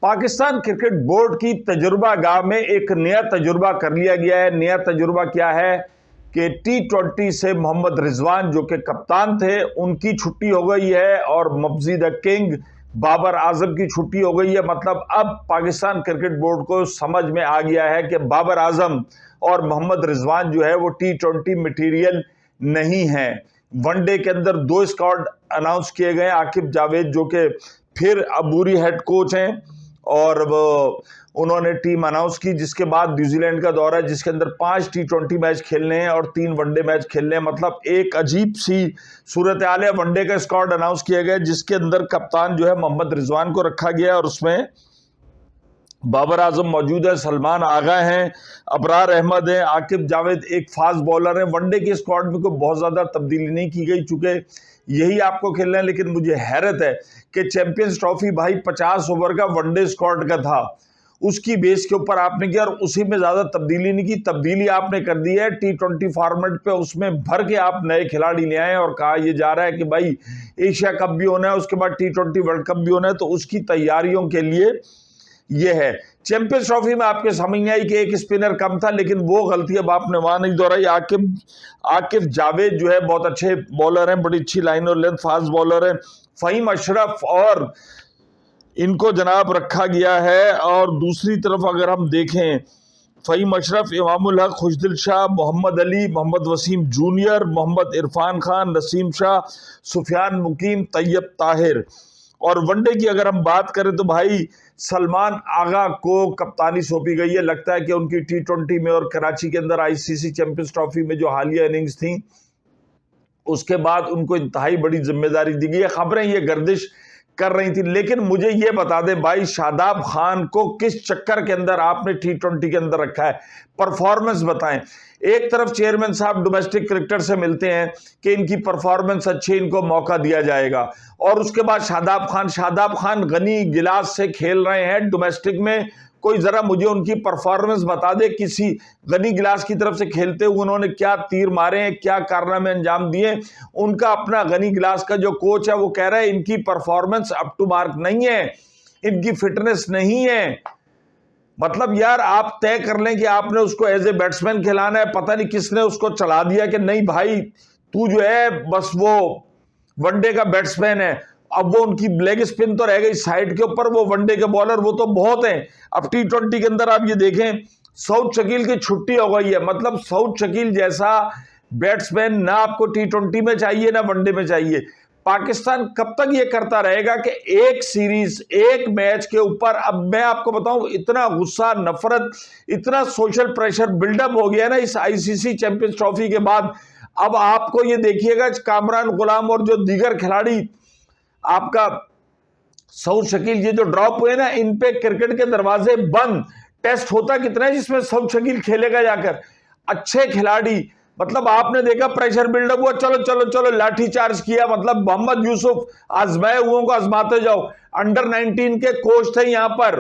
Pakistan cricket board की तजुर्बा गाह में एक नया तजुर्बा कर लिया गया है। नया तजुर्बा क्या है कि T20 से मोहम्मद रिजवान जो कि कप्तान थे उनकी छुट्टी हो गई है और मफजी द किंग बाबर आजम की छुट्टी हो गई है। मतलब अब पाकिस्तान क्रिकेट बोर्ड को समझ में आ गया है कि बाबर आजम और मोहम्मद रिजवान जो है वो T20 मटीरियल नहीं है। वनडे के अंदर 2 स्क्वाड अनाउंस किए गए। आकिब जावेद जो कि फिर अबूरी हेड कोच हैं और वो उन्होंने टीम अनाउंस की, जिसके बाद न्यूजीलैंड का दौरा है जिसके अंदर 5 T20 मैच खेलने हैं और 3 वनडे मैच खेलने हैं। मतलब एक अजीब सी सूरत हाल है। वनडे का स्क्वाड अनाउंस किया गया जिसके अंदर कप्तान जो है मोहम्मद रिजवान को रखा गया और उसमें बाबर आजम मौजूद है, सलमान आगा हैं, अबरार अहमद हैं, आकिब जावेद एक फास्ट बॉलर हैं। वनडे के स्क्वाड में कोई बहुत ज़्यादा तब्दीली नहीं की गई चूंकि यही आपको खेलना है। लेकिन मुझे हैरत है कि चैंपियंस ट्रॉफी भाई 50 ओवर का वनडे स्क्वाड का था, उसकी बेस के ऊपर आपने किया और उसी में ज़्यादा तब्दीली नहीं की। तब्दीली आपने कर दी है T20 फॉर्मेट पे, उसमें भर के आप नए खिलाड़ी ले आए और कहा यह जा रहा है कि भाई एशिया कप भी होना है, उसके बाद T20 वर्ल्ड कप भी होना है, तो उसकी तैयारियों के लिए ये है। चैंपियंस ट्रॉफी में आपके समझ नहीं आई कि एक स्पिनर कम था, लेकिन वो गलती अब आपने वहां नहीं दोहराई। आकिब जावेद जो है बहुत अच्छे बॉलर हैं, बड़ी अच्छी लाइन और लेंथ फास्ट बॉलर हैं। फहीम अशरफ और इनको जनाब रखा गया है। और दूसरी तरफ अगर हम देखें, फहीम अशरफ, इमामुल हक, खुशदिल शाह, मोहम्मद अली, मोहम्मद वसीम जूनियर, मोहम्मद इरफान खान, नसीम शाह, सुफियान मुकीम, तैयब ताहिर। और वनडे की अगर हम बात करें तो भाई सलमान आगा को कप्तानी सौंपी गई है। लगता है कि उनकी T20 में और कराची के अंदर ICC चैंपियंस ट्रॉफी में जो हालिया इनिंग्स थी उसके बाद उनको इंतहाई बड़ी जिम्मेदारी दी गई है। खबरें ये गर्दिश कर रही थी। लेकिन मुझे ये बता दें भाई, शादाब खान को किस चक्कर के अंदर आपने T20 के अंदर रखा है? परफॉर्मेंस बताएं। एक तरफ चेयरमैन साहब डोमेस्टिक क्रिकेटर से मिलते हैं कि इनकी परफॉर्मेंस अच्छी, इनको मौका दिया जाएगा, और उसके बाद शादाब खान गनी गिलास से खेल रहे हैं डोमेस्टिक में। कोई जरा मुझे उनकी परफॉर्मेंस बता दे, किसी गनी गिलास की तरफ से खेलते हुए उन्होंने क्या तीर मारे हैं, क्या कारनामे अंजाम दिए। उनका अपना गनी गिलास का जो कोच है वो कह रहा है इनकी परफॉर्मेंस अप टू मार्क नहीं है, इनकी फिटनेस नहीं है। मतलब यार आप तय कर लें कि आपने उसको एज ए बैट्समैन खिलाना है। पता नहीं किसने उसको चला दिया कि नहीं भाई तू जो है बस वो वनडे का बैट्समैन है। अब वो उनकी लेग स्पिन तो रह गई साइड के ऊपर, वो वनडे के बॉलर वो तो बहुत हैं। अब T20 के अंदर आप ये देखें, सऊद शकील की छुट्टी हो गई है। मतलब सऊद शकील जैसा बैट्समैन ना आपको T20 में चाहिए ना वनडे में चाहिए। पाकिस्तान कब तक ये करता रहेगा कि एक सीरीज एक मैच के ऊपर, अब मैं आपको बताऊं इतना गुस्सा, नफरत, इतना सोशल प्रेशर बिल्डअप हो गया ना इस ICC चैंपियंस ट्रॉफी के बाद। अब आपको ये देखिएगा कामरान गुलाम और जो दीगर खिलाड़ी आपका सऊद शकील ये जो ड्रॉप हुए ना, इन पे क्रिकेट के दरवाजे बंद। टेस्ट होता कितना है जिसमें सऊद शकील खेलेगा जाकर? अच्छे खिलाड़ी, मतलब आपने देखा प्रेशर बिल्डअप हुआ, चलो चलो चलो लाठी चार्ज किया। मतलब मोहम्मद यूसुफ आजमाए हुओं को आजमाते जाओ। अंडर 19 के कोच थे यहां पर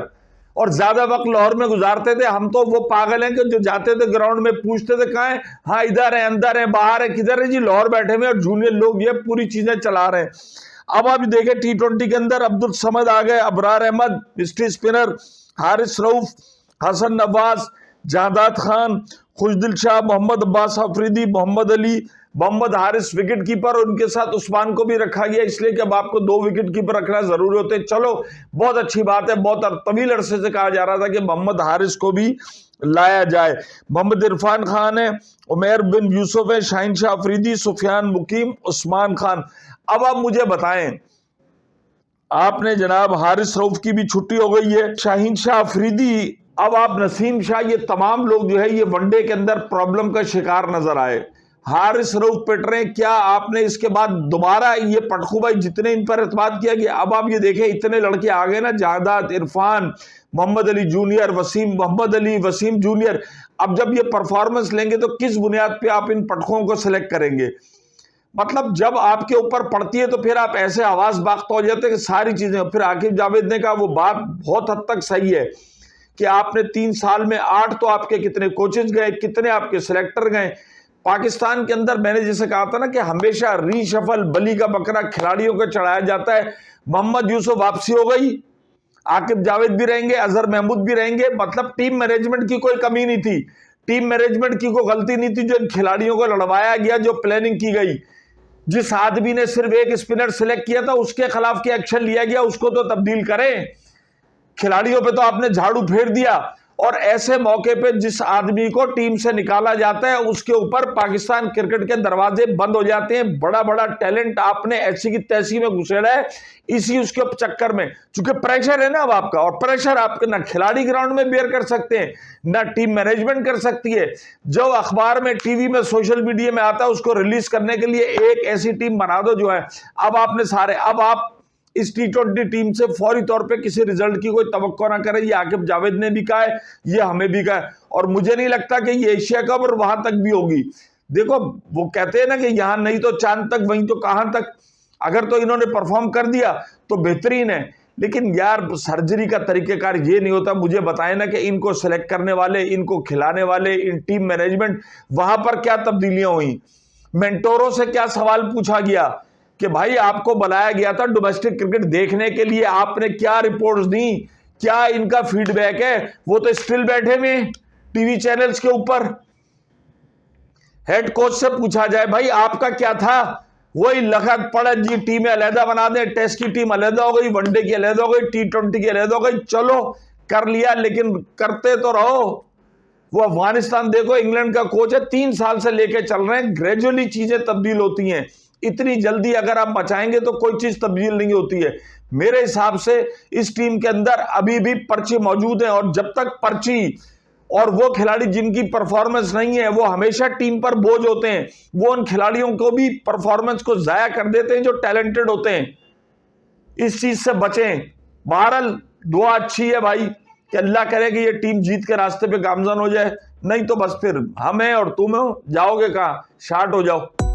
और ज्यादा वक्त लाहौर में गुजारते थे। हम तो वो पागल हैं कि जो जाते थे ग्राउंड में पूछते थे कहां है, हाँ इधर है, अंदर है, बाहर है, किधर है जी? लाहौर बैठे हुए और जूनियर लोग ये पूरी चीजें चला रहे हैं। अब आप देखें T20 के अंदर अब्दुल समद आ गए, अबरार अहमद, मिस्ट्री स्पिनर, हारिस रऊफ, हसन नवाज, जहादात खान, खुशदिल शाह, मोहम्मद अब्बास अफरीदी, मोहम्मद अली, मोहम्मद हारिस विकेट कीपर, और उनके साथ उस्मान को भी रखा गया इसलिए कि अब आपको 2 विकेट कीपर रखना जरूरी होते हैं। चलो बहुत अच्छी बात है, बहुत तवील अरसे से कहा जा रहा था कि मोहम्मद हारिस को भी लाया जाए। मोहम्मद इरफान खान है, उमैर बिन यूसुफ है, शाहीन शाह अफरीदी, सुफियान मुकीम, उस्मान खान। अब आप मुझे बताएं, आपने जनाब हारिस रऊफ की भी छुट्टी हो गई है, शाहीन शाह अफरीदी, अब आप नसीम शाह, ये तमाम लोग जो है ये वनडे के अंदर प्रॉब्लम का शिकार नजर आए। हारिस रऊफ पिट रहे, क्या आपने इसके बाद दोबारा ये पटखू भाई जितने इन पर एतमाद किया गया, अब आप ये देखें इतने लड़के आ गए ना, जादाद, इरफान, मोहम्मद अली जूनियर, वसीम, मोहम्मद अली, वसीम जूनियर। अब जब ये परफॉर्मेंस लेंगे तो किस बुनियाद पे आप इन पटखों को सिलेक्ट करेंगे? मतलब जब आपके ऊपर पड़ती है तो फिर आप ऐसे आवाज बाख्ता हो जाते हैं कि सारी चीजें। फिर आकिब जावेद ने कहा वो बात बहुत हद तक सही है कि आपने 3 साल में 8 तो आपके कितने कोचेज गए, कितने आपके सिलेक्टर गए। पाकिस्तान के अंदर मैंने जैसे कहा था ना कि हमेशा रीशफल, बली का बकरा खिलाड़ियों को चढ़ाया जाता है। मोहम्मद यूसुफ वापसी हो गई, आकिब जावेद भी रहेंगे, अजहर महमूद भी रहेंगे। मतलब टीम मैनेजमेंट की कोई कमी नहीं थी, टीम मैनेजमेंट की कोई गलती नहीं थी। जो इन खिलाड़ियों को लड़वाया गया, जो प्लानिंग की गई, जिस आदमी ने सिर्फ एक स्पिनर सिलेक्ट किया था उसके खिलाफ क्या एक्शन लिया गया, उसको तो तब्दील करें। खिलाड़ियों पे तो आपने झाड़ू फेर दिया। और ऐसे मौके पे जिस आदमी को टीम से निकाला जाता है उसके ऊपर पाकिस्तान क्रिकेट के दरवाजे बंद हो जाते हैं। बड़ा बड़ा टैलेंट आपने ऐसी की तैसी में घुसेड़ा है इसी उसके चक्कर में, क्योंकि प्रेशर है ना अब आपका, और प्रेशर आपके ना खिलाड़ी ग्राउंड में बेयर कर सकते हैं ना टीम मैनेजमेंट कर सकती है। जो अखबार में, टीवी में, सोशल मीडिया में आता है उसको रिलीज करने के लिए एक ऐसी टीम बना दो जो है। अब आपने सारे, अब आप इस T20 टीम से फौरी तौर पे किसी रिजल्ट की कोई तवक्को ना करें। ये आकिब जावेद ने भी कहा है, ये हमें भी कहा है, और मुझे नहीं लगता कि ये एशिया कप और वहां तक भी होगी। देखो वो कहते हैं ना कि यहां नहीं तो चांद तक, वहीं तो कहां तक। अगर तो इन्होंने परफॉर्म कर दिया तो बेहतरीन है, लेकिन यार सर्जरी का तरीकेकार ये नहीं होता। मुझे बताए ना कि इनको सिलेक्ट करने वाले, इनको खिलाने वाले, इन टीम मैनेजमेंट, वहां पर क्या तब्दीलियां हुई। मेंटोरों से क्या सवाल पूछा गया कि भाई आपको बुलाया गया था डोमेस्टिक क्रिकेट देखने के लिए, आपने क्या रिपोर्ट्स दी, क्या इनका फीडबैक है। वो तो स्टिल बैठे हुए टीवी चैनल्स के ऊपर। हेड कोच से पूछा जाए भाई आपका क्या था, वही लखत पड़त जी, टीमें अलहदा बना दें, टेस्ट की टीम अलहदा हो गई, वनडे की अलहदा हो गई, T20 की अलहदा हो गई, चलो कर लिया, लेकिन करते तो रहो। वो अफगानिस्तान देखो, इंग्लैंड का कोच है, 3 साल से लेके चल रहे हैं। ग्रेजुअली चीजें तब्दील होती हैं, इतनी जल्दी अगर आप बचाएंगे तो कोई चीज तब्दील नहीं होती है। मेरे हिसाब से इस टीम के अंदर अभी भी पर्ची मौजूद है, और जब तक पर्ची और वो खिलाड़ी जिनकी परफॉर्मेंस नहीं है वो हमेशा टीम पर बोझ होते हैं, वो उन खिलाड़ियों को भी परफॉर्मेंस को जाया कर देते हैं जो टैलेंटेड होते हैं। इस चीज से बचें। बहरहाल दुआ अच्छी है भाई कि अल्लाह करे कि ये टीम जीत के रास्ते पे गामजन हो जाए, नहीं तो बस फिर हम हैं और तुम हो, जाओगे कहाँ, शार्ट हो जाओ।